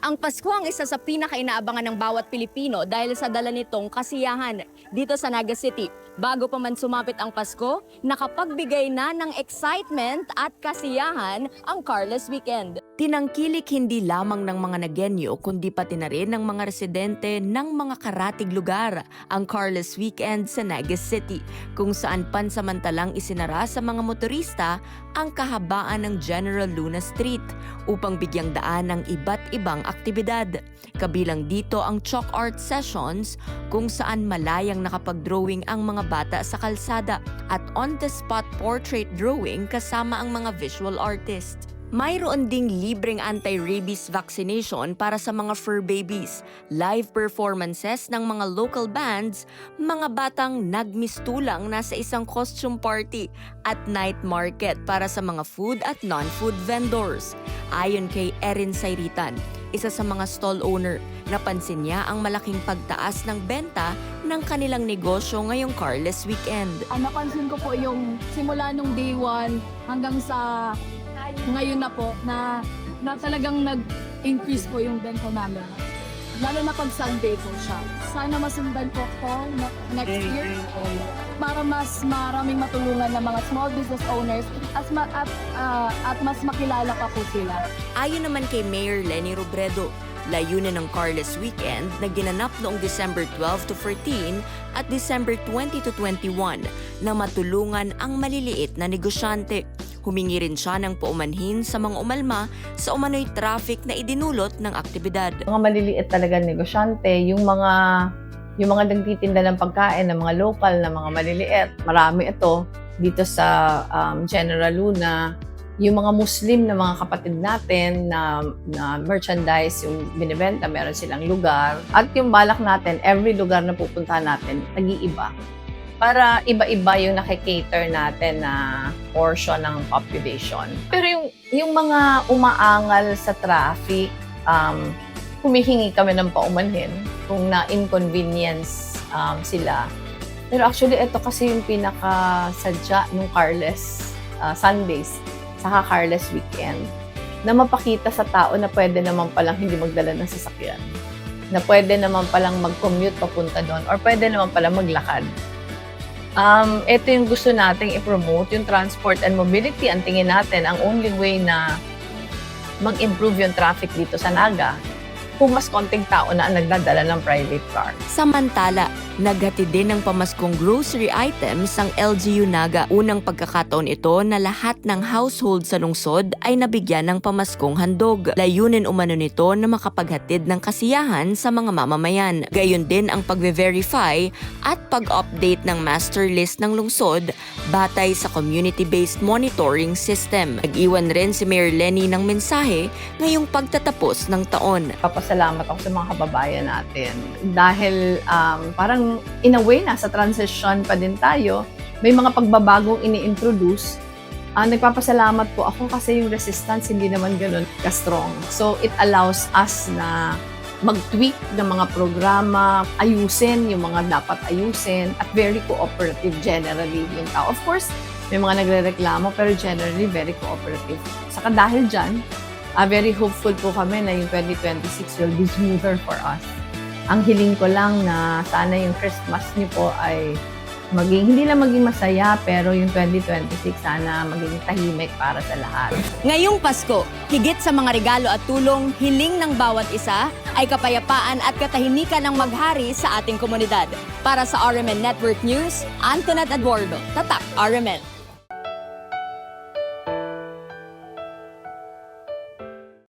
Ang Pasko ang isa sa pinakainaabangan ng bawat Pilipino dahil sa dala nitong kasiyahan dito sa Naga City. Bago pa man sumapit ang Pasko, nakapagbigay na ng excitement at kasiyahan ang Carless Weekend. Tinangkilik hindi lamang ng mga Nagenyo kundi pati na rin ng mga residente ng mga karatig lugar ang Carless Weekend sa Naga City, kung saan pansamantalang isinara sa mga motorista ang kahabaan ng General Luna Street upang bigyang daan ng iba't ibang aktibidad. Kabilang dito ang chalk art sessions kung saan malayang nakapag-drawing ang mga bata sa kalsada at on-the-spot portrait drawing kasama ang mga visual artist. Mayroon ding libreng anti-rabies vaccination para sa mga fur babies, live performances ng mga local bands, mga batang nagmistulang nasa isang costume party, at night market para sa mga food at non-food vendors. Ayon kay Erin Sayritan, isa sa mga stall owner, napansin niya ang malaking pagtaas ng benta ng kanilang negosyo ngayong Carless Weekend. Napansin ko po yung simula nung day 1 hanggang sa ngayon na po na talagang nag-increase po yung benta namin. Lalo na pag Sunday po siya. Sana masundan po ko next year para mas maraming matulungan ng mga small business owners at mas makilala pa po sila. Ayon naman kay Mayor Leni Robredo, layunin ng Carless Weekend na ginanap noong December 12 to 14 at December 20 to 21 na matulungan ang maliliit na negosyante. Humingi rin siya ng paumanhin sa mga umalma sa umano'y traffic na idinulot ng aktibidad. Mga maliliit talaga negosyante, yung mga nagtitinda ng pagkain, ng mga local, na mga maliliit. Marami ito dito sa General Luna. Yung mga Muslim na mga kapatid natin na merchandise, yung binibenta, meron silang lugar. At yung balak natin, every lugar na pupuntahan natin, nag-iiba. Para iba-iba yung nakikater natin na portion ng population. Pero yung mga umaangal sa traffic, humihingi kami ng paumanhin kung na-inconvenience sila. Pero actually, ito kasi yung pinakasadya ng Carless Sundays, saka Carless Weekend, na mapakita sa tao na pwede naman palang hindi magdala ng sasakyan, na pwede naman palang mag-commute papunta doon, or pwede naman palang maglakad. Ito yung gusto nating i-promote, yung transport and mobility. Ang tingin natin, ang only way na mag-improve yung traffic dito sa Naga, kung mas konting tao na ang nagdadala ng private car. Samantala, naghatid din ng pamaskong grocery items ang LGU Naga. Unang pagkakataon ito na lahat ng household sa lungsod ay nabigyan ng pamaskong handog. Layunin umano nito na makapaghatid ng kasiyahan sa mga mamamayan. Gayon din ang pagve-verify at pag-update ng master list ng lungsod batay sa community-based monitoring system. Nag-iwan rin si Mayor Leni ng mensahe ngayong pagtatapos ng taon. Papasalamat ako sa mga kababayan natin. Dahil parang in a way, nasa transition pa din tayo. May mga pagbabagong ini-introduce. Nagpapasalamat po ako kasi yung resistance hindi naman ganun ka-strong. So it allows us na mag-tweak ng mga programa, ayusin yung mga dapat ayusin, at very cooperative generally yung tao. Of course, may mga nagre-reklamo pero generally very cooperative. Saka dahil dyan, very hopeful po kami na yung 2026 will be smoother for us. Ang hiling ko lang na sana yung Christmas niyo po ay hindi lang maging masaya, pero yung 2026 sana maging tahimik para sa lahat. Ngayong Pasko, higit sa mga regalo at tulong, hiling ng bawat isa ay kapayapaan at katahimikan ng maghari sa ating komunidad. Para sa RMN Network News, Antoinette Eduardo, Tatak RMN.